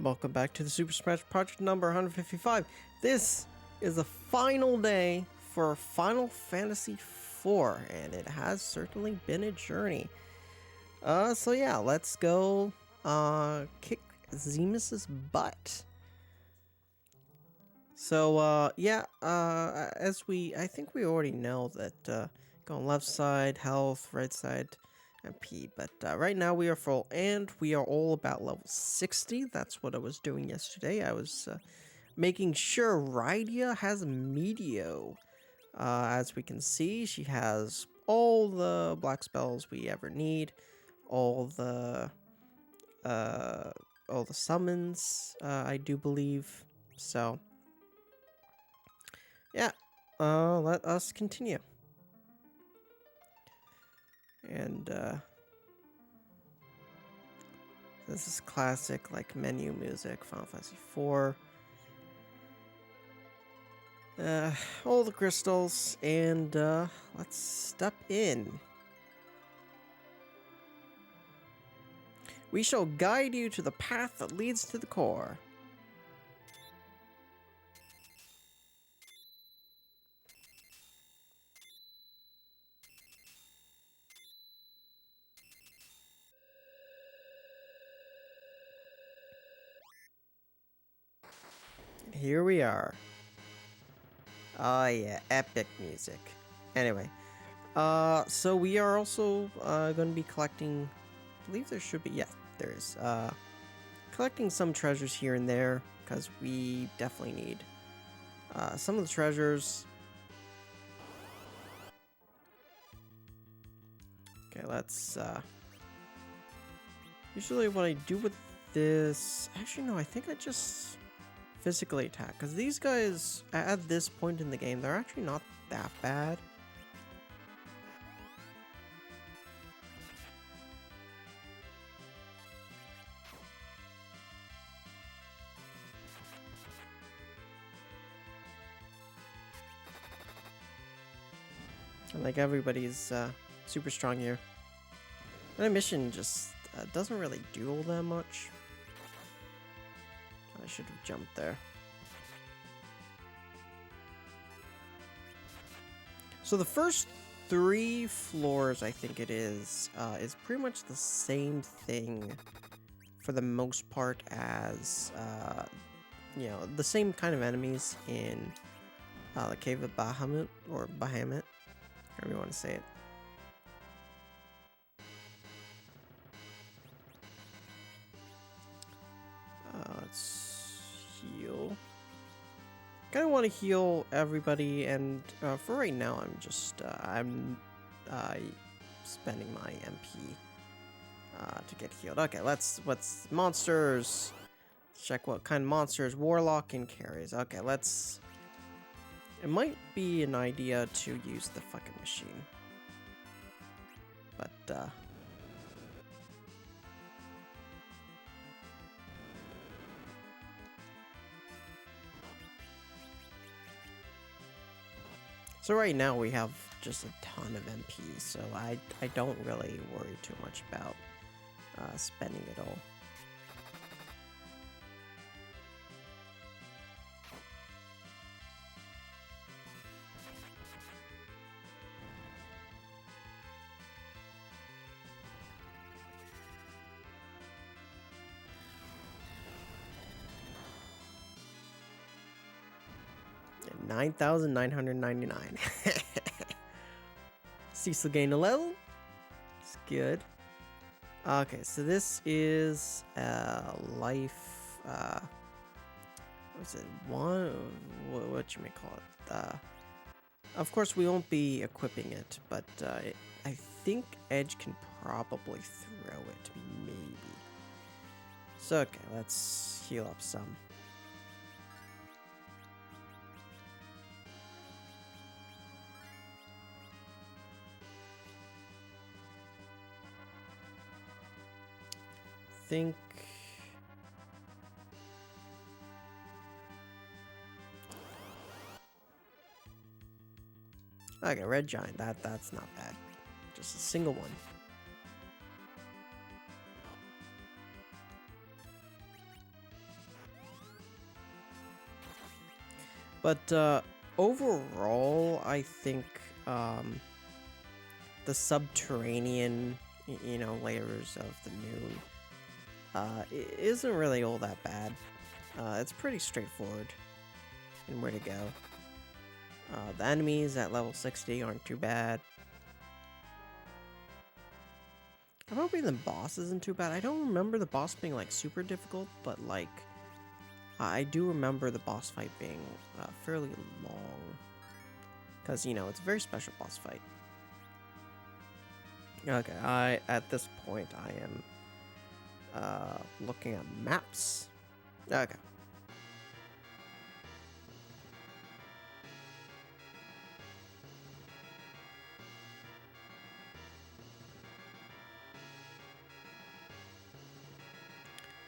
Welcome back to the Super Smash Project number 155. This is the final day for Final Fantasy IV, and it has certainly been a journey. So yeah, let's go kick Zemus's butt. So I think we already know that going left side, health, right side, MP, but right now we are full, and we are all about level 60. That's what I was doing yesterday. I was making sure Rydia has Medio. As we can see, she has all the black spells we ever need, all the summons, I do believe. So yeah, let us continue. And this is classic, like, menu music, Final Fantasy IV. All the crystals, and let's step in. We shall guide you to the path that leads to the core. Here we are. Oh yeah, epic music. Anyway, so we are also going to be collecting, I believe there should be, yeah, there is, collecting some treasures here and there, because we definitely need some of the treasures. Okay, let's, usually what I do with this, actually no, I think I just physically attack, because these guys, at this point in the game, they're actually not that bad. And like, everybody's super strong here. My mission just doesn't really do all that much. I should have jumped there. So the first 3 floors, I think it is pretty much the same thing for the most part as, you know, the same kind of enemies in the Cave of Bahamut, or Bahamut, however you want to say it. Let's heal. Kind of want to heal everybody, and for right now, I'm just I'm spending my MP to get healed. Okay, what's monsters? Let's check what kind of monsters. Warlock and carries. Okay, let's. It might be an idea to use the fucking machine, but so right now we have just a ton of MP, so I don't really worry too much about spending it all. And 9,999. Cecil gained a level. It's good. Okay, so this is life. What's it? What you may call it? Of course, we won't be equipping it, but I think Edge can probably throw it, maybe. So okay, let's heal up some. Think okay, red giant, that's not bad. Just a single one. But overall, I think the subterranean, layers of the moon isn't really all that bad. It's pretty straightforward in where to go. The enemies at level 60 aren't too bad. I'm hoping the boss isn't too bad. I don't remember the boss being like super difficult, but like I do remember the boss fight being fairly long. Because, it's a very special boss fight. Okay, at this point I am looking at maps. Okay.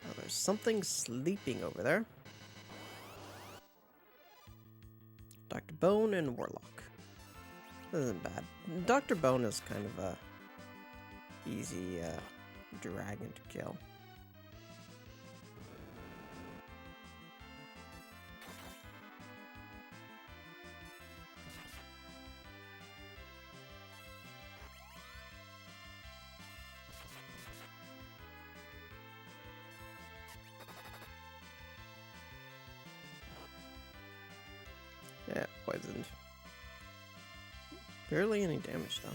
Oh, there's something sleeping over there. Dr. Bone and Warlock. This isn't bad. Dr. Bone is kind of a easy dragon to kill. Yeah, poisoned. Barely any damage though.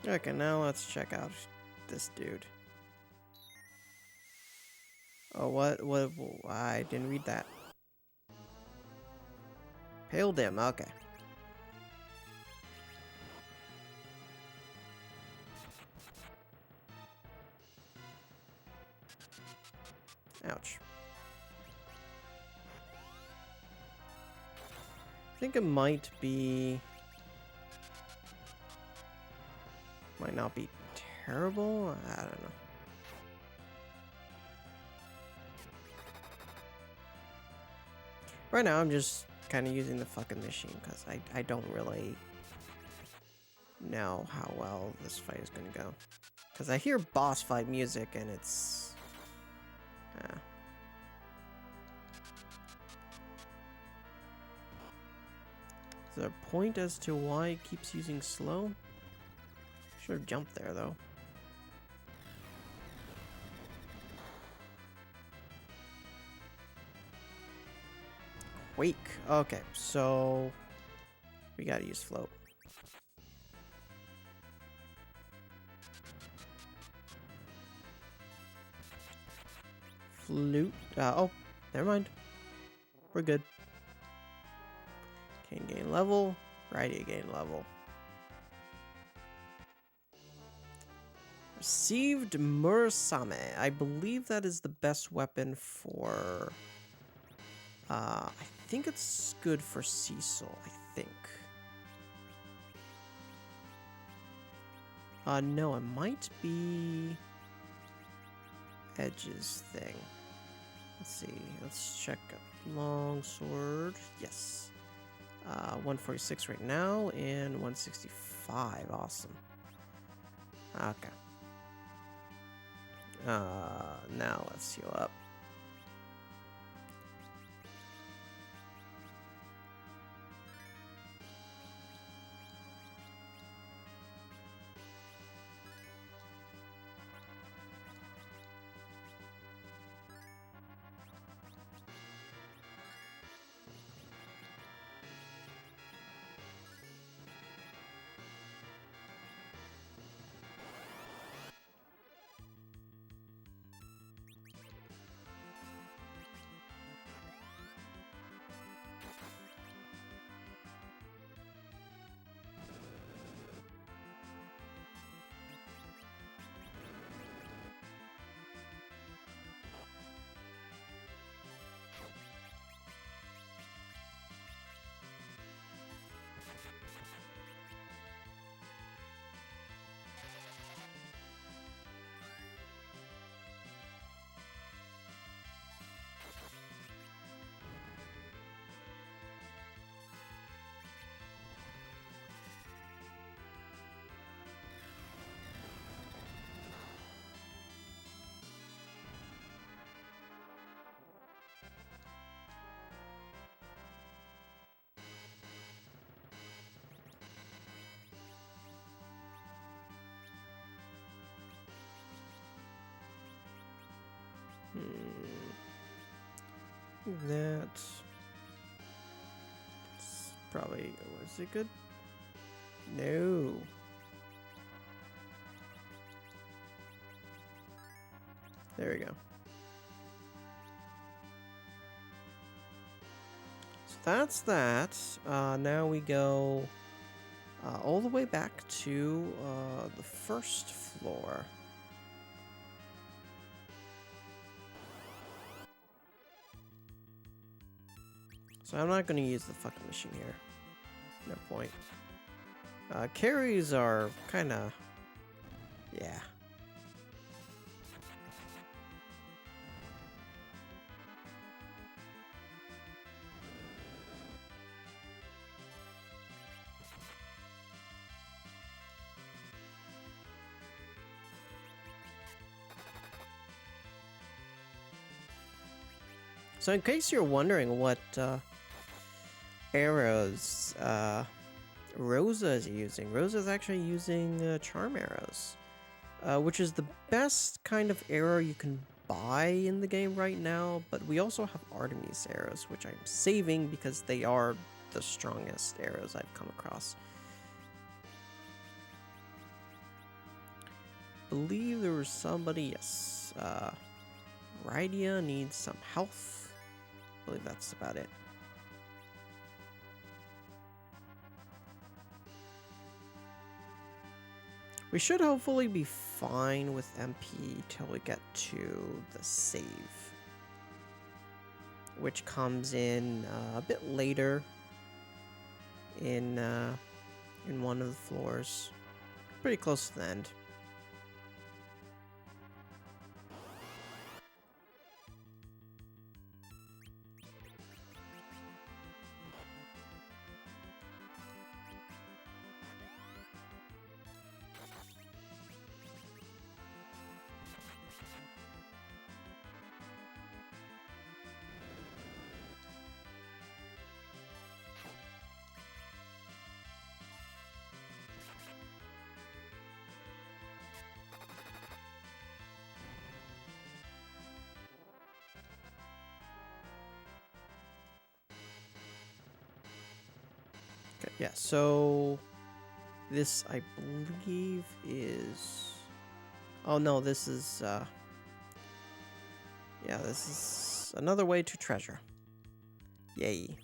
Okay, now let's check out this dude. Oh, what? I didn't read that. Pale dim, okay. Ouch. I think it might not be terrible. I don't know. Right now, I'm just kind of using the fucking machine because I don't really know how well this fight is going to go. Because I hear boss fight music and it's... Is there a point as to why it keeps using slow? Should have jumped there though. Wake. Okay, so we gotta use float. Flute. Oh, never mind. We're good. Can gain level. Righty gain level. Received Murasame. I believe that is the best weapon for... I think it's good for Cecil, I think. No, it might be... Edge's thing. Let's see. Let's check longsword. Yes. 146 right now and 165. Awesome. Okay. Now let's heal up. That's probably, was it good? No. There we go. So that's that. Now we go all the way back to the first floor. So I'm not going to use the fucking machine here. No point. Carries are kind of... yeah. So in case you're wondering what arrows Rosa is using, Rosa is actually using charm arrows, which is the best kind of arrow you can buy in the game right now, but we also have Artemis arrows, which I'm saving because they are the strongest arrows I've come across. I believe there was somebody, yes, Rydia needs some health. I believe that's about it. We should hopefully be fine with MP till we get to the save, which comes in a bit later in one of the floors, pretty close to the end. Okay, yeah, so this, I believe, is... oh no, this is, yeah, this is another way to treasure. Yay.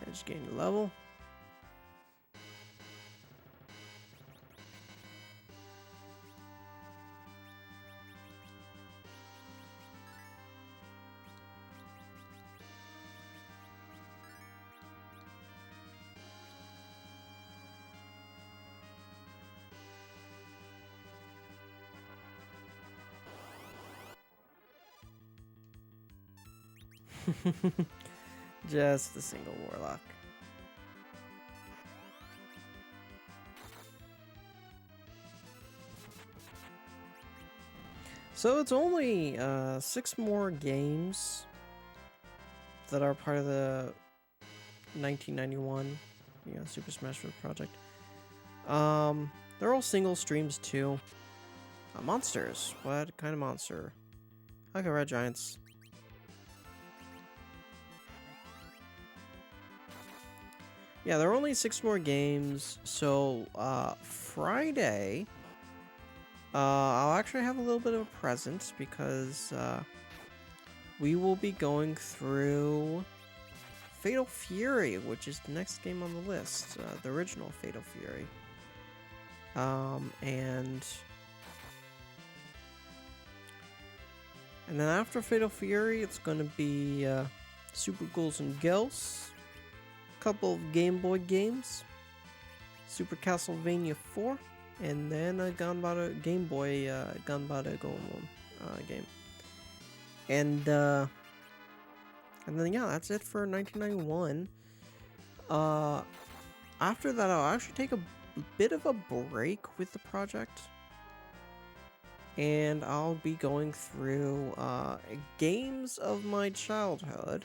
I just gained a level. Just a single warlock. So it's only 6 more games that are part of the 1991, Super Smash Bros. Project. They're all single streams too. Monsters. What kind of monster? Okay, red giants. Yeah, there are only 6 more games, so Friday, I'll actually have a little bit of a present because we will be going through Fatal Fury, which is the next game on the list, the original Fatal Fury. And then after Fatal Fury, it's going to be Super Ghouls and Ghosts. Couple of Game Boy games, Super Castlevania 4, and then a Ganbare Game Boy Ganbare Goemon game. And then yeah, that's it for 1991. After that, I'll actually take a bit of a break with the project, and I'll be going through games of my childhood.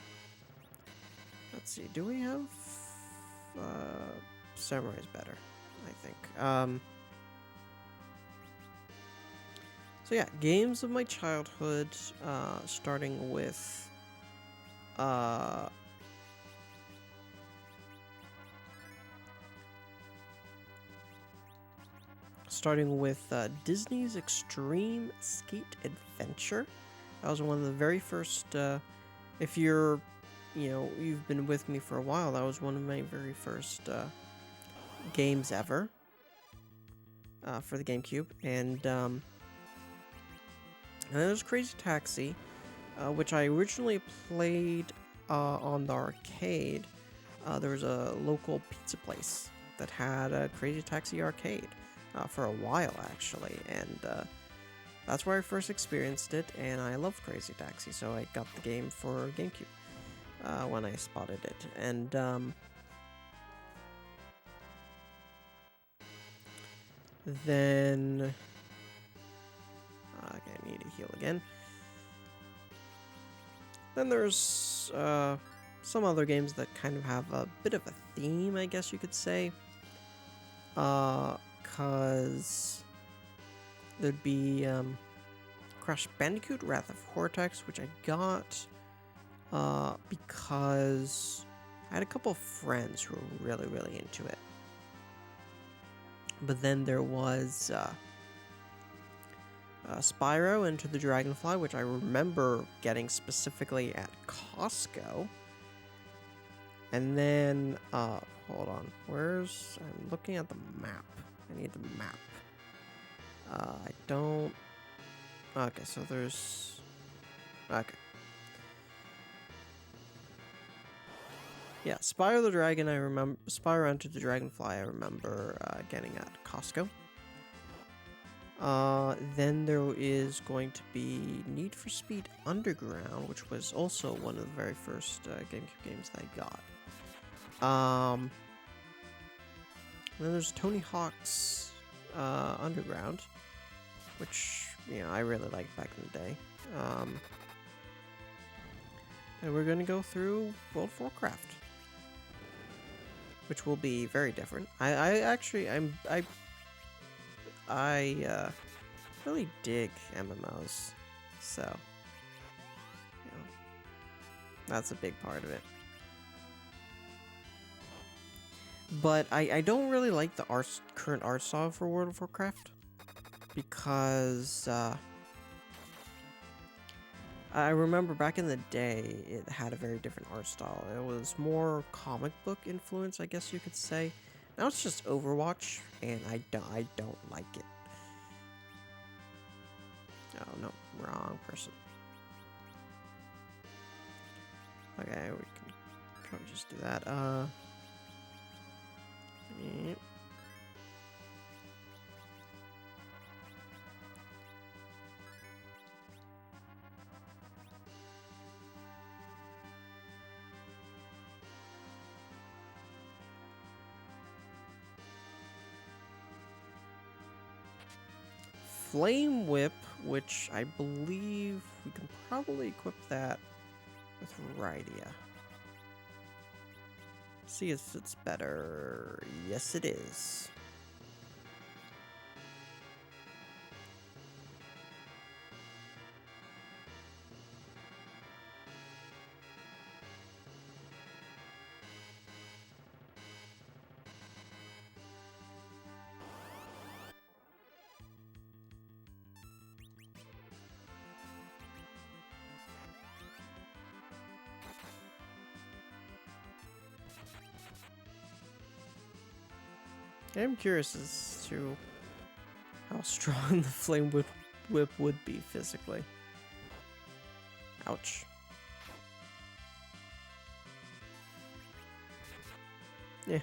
Let's see, do we have Samurai's better, I think. So yeah, games of my childhood, starting with Disney's Extreme Skate Adventure. That was one of the very first, if you've been with me for a while, that was one of my very first games ever for the GameCube. And there was Crazy Taxi, which I originally played on the arcade. There was a local pizza place that had a Crazy Taxi arcade for a while, actually, and that's where I first experienced it, and I loved Crazy Taxi, so I got the game for GameCube when I spotted it. And then okay, I need to heal again. Then there's some other games that kind of have a bit of a theme, I guess you could say. Because there'd be Crash Bandicoot Wrath of Cortex, which I got because I had a couple of friends who were really, really into it. But then there was Spyro Into the Dragonfly, which I remember getting specifically at Costco. And then, hold on, I'm looking at the map. I need the map. I don't, okay, so there's, okay. Yeah, Spyro the Dragon, I remember, Spyro Into the Dragonfly, I remember getting at Costco. Then there is going to be Need for Speed Underground, which was also one of the very first GameCube games that I got. And then there's Tony Hawk's Underground, which, I really liked back in the day. And we're going to go through World of Warcraft, which will be very different. I really dig MMOs, so, that's a big part of it. But I don't really like the current art style for World of Warcraft, because I remember back in the day it had a very different art style. It was more comic book influence, I guess you could say. Now it's just Overwatch, and I don't like it. Oh no, wrong person. Okay, we can probably just do that. Yep. Flame Whip, which I believe we can probably equip that with Rydia. See if it's better. Yes, it is. I'm curious as to how strong the Flame Whip would be physically. Ouch. Yeah.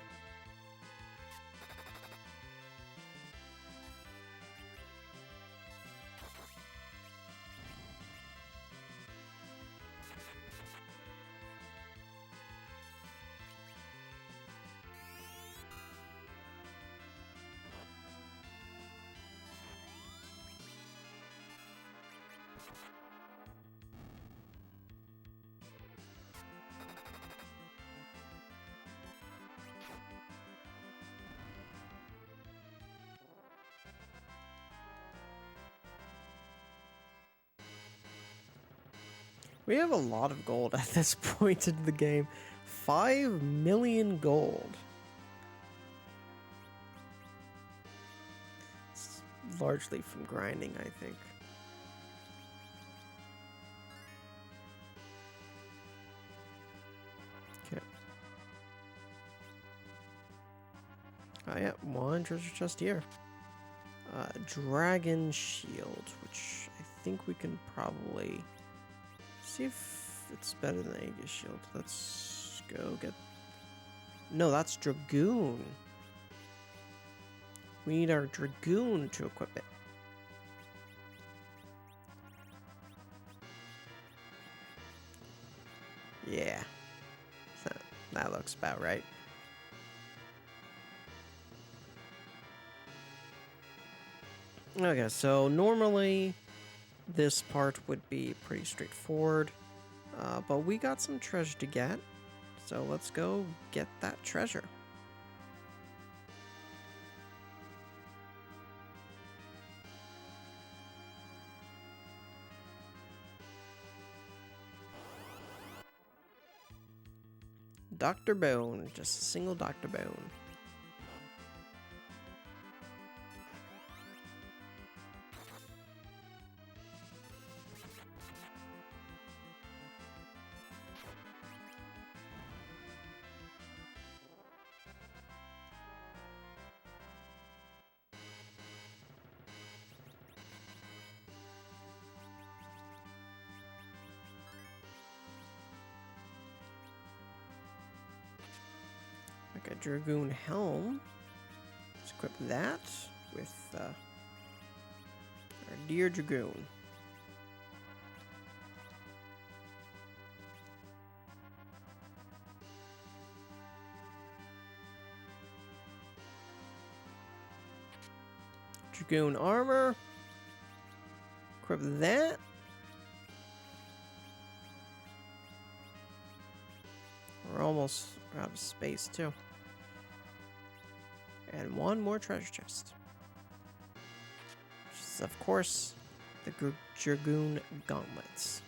We have a lot of gold at this point in the game. 5 million gold. It's largely from grinding, I think. Okay. Oh yeah, one treasure chest here. Dragon shield, which I think we can probably see if it's better than Aegis shield. Let's go get... No, that's Dragoon. We need our Dragoon to equip it. Yeah. That looks about right. Okay, so normally this part would be pretty straightforward, but we got some treasure to get, so let's go get that treasure. Dr. Bone, just a single Dr. Bone. Like a Dragoon helm. Let's equip that with our dear Dragoon. Dragoon armor. Equip that. We're almost out of space too. And one more treasure chest. Which is, of course, the Dragoon gauntlets.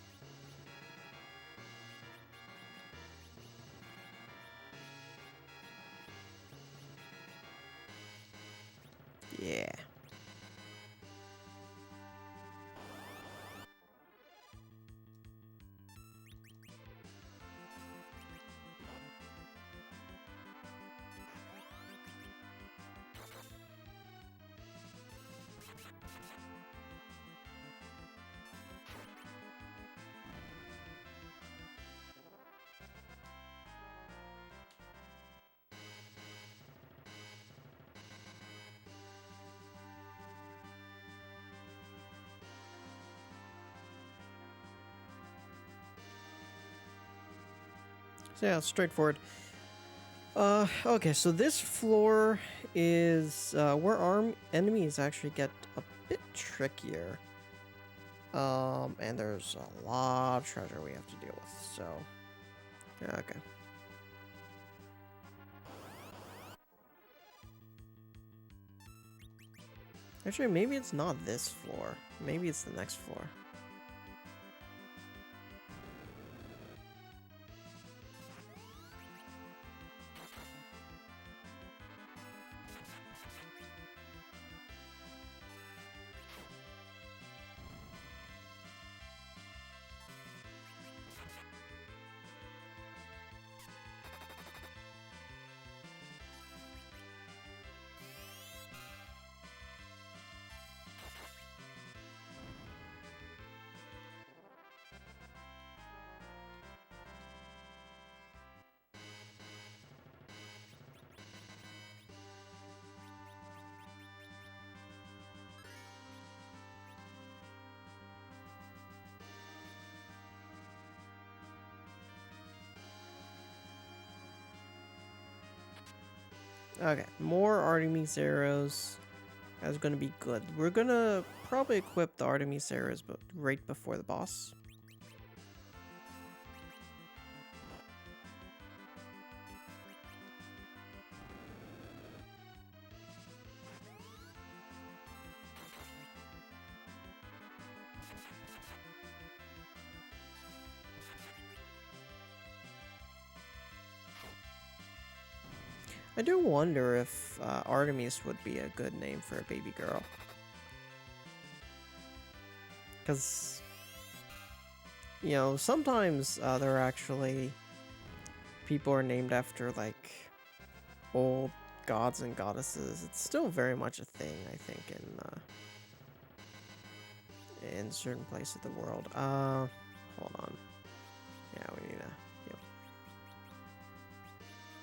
Yeah. So yeah, straightforward. Okay, so this floor is where enemies actually get a bit trickier. And there's a lot of treasure we have to deal with, so yeah, okay. Actually, maybe it's not this floor. Maybe it's the next floor. Okay, more Artemis arrows. That's gonna be good. We're gonna probably equip the Artemis arrows, but right before the boss. I do wonder if Artemis would be a good name for a baby girl. Because, you know, sometimes they're actually... people are named after, like, old gods and goddesses. It's still very much a thing, I think, in certain places of the world. Hold on. Yeah, we need to...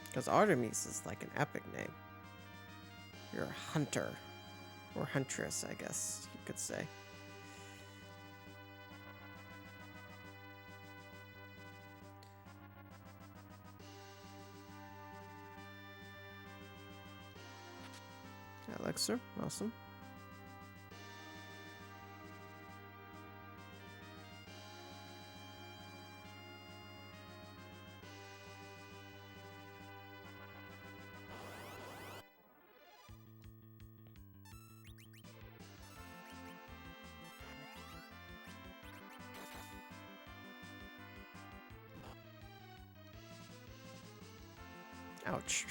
Because Artemis is like an epic name. You're a hunter. Or huntress, I guess you could say. Elixir, awesome. Ouch.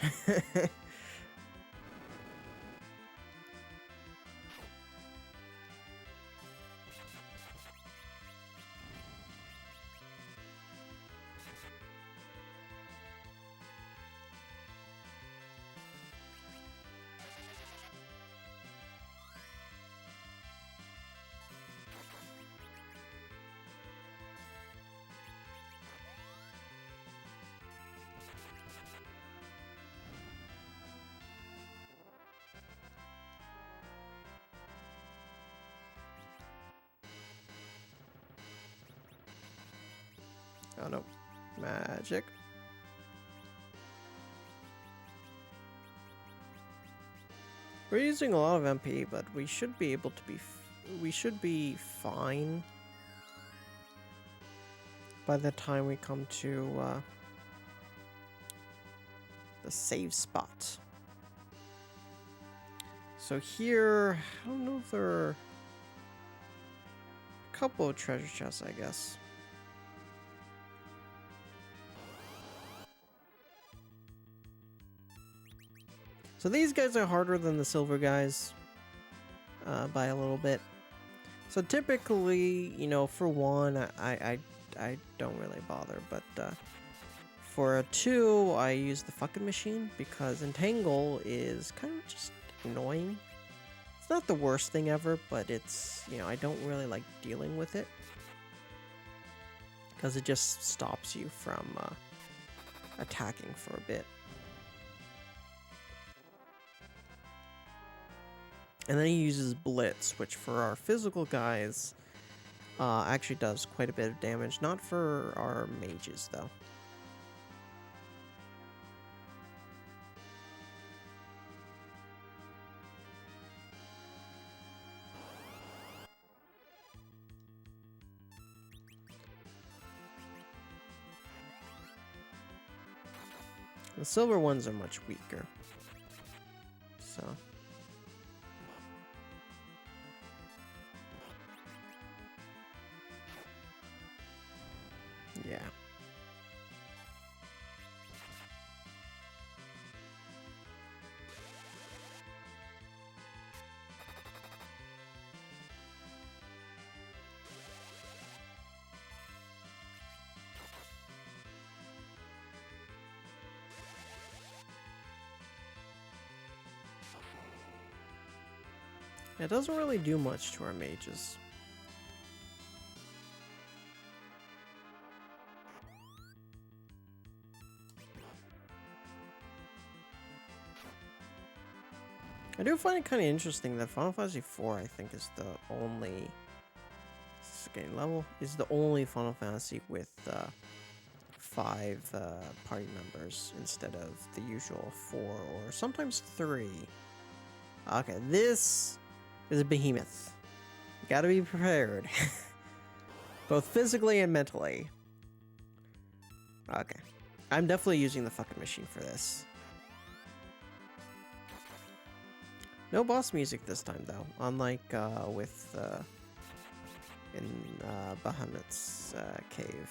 Oh no. Magic. We're using a lot of MP, but we should be able to be... we should be fine by the time we come to the save spot. So here, I don't know if there are a couple of treasure chests, I guess. So these guys are harder than the silver guys by a little bit. So typically, you know, for one, I don't really bother, but for a two, I use the fucking machine because Entangle is kind of just annoying. It's not the worst thing ever, but it's, you know, I don't really like dealing with it because it just stops you from attacking for a bit. And then he uses Blitz, which for our physical guys actually does quite a bit of damage. Not for our mages, though. The silver ones are much weaker. So... yeah. It doesn't really do much to our mages. I do find it kind of interesting that Final Fantasy IV, I think, is the only level is the only Final Fantasy with 5 party members instead of the usual 4 or sometimes 3. Okay, this is a behemoth. You gotta be prepared, both physically and mentally. Okay, I'm definitely using the fucking machine for this. No boss music this time, though, unlike with in Bahamut's cave.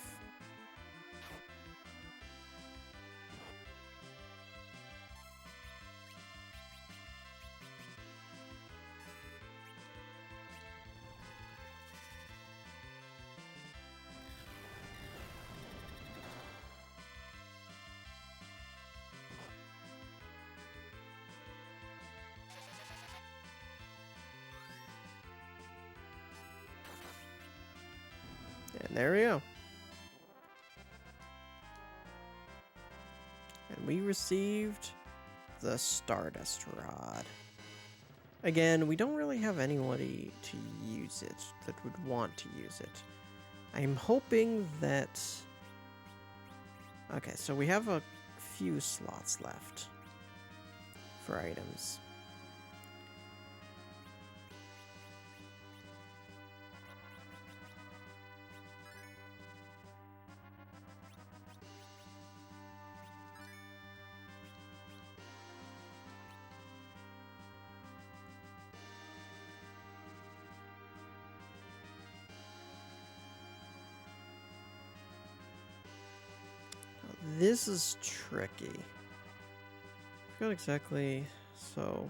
There we go. And we received the Stardust Rod. Again, we don't really have anybody to use it that would want to use it. I'm hoping that... Okay, so we have a few slots left for items. This is tricky. I forgot exactly. So